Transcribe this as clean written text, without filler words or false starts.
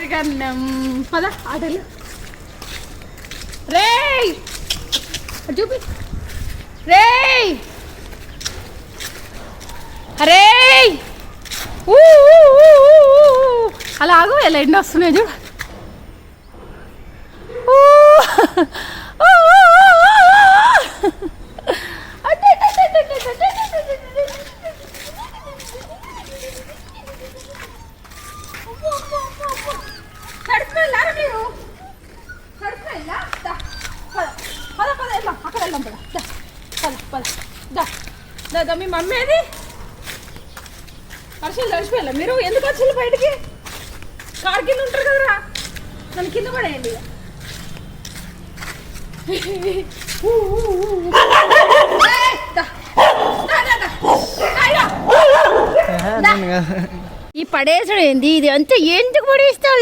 పెరుగన్నం పద ఆటలు రేయ్ చూపి రేయ్ అరే అలా ఆగు ఎలా ఎండ వస్తున్నాయి చూడు అక్కడ వెళ్దాం పద మీ మమ్మీ అది వర్షాలు తడిచిపోయాలా మీరు ఎందుకు వచ్చి బయటికి కార్ కింద ఉంటారు కదరా నన్ను కింద పడేయండి ఈ పడేసడం ఏంది ఇది అంతా ఎందుకు పడేస్తావు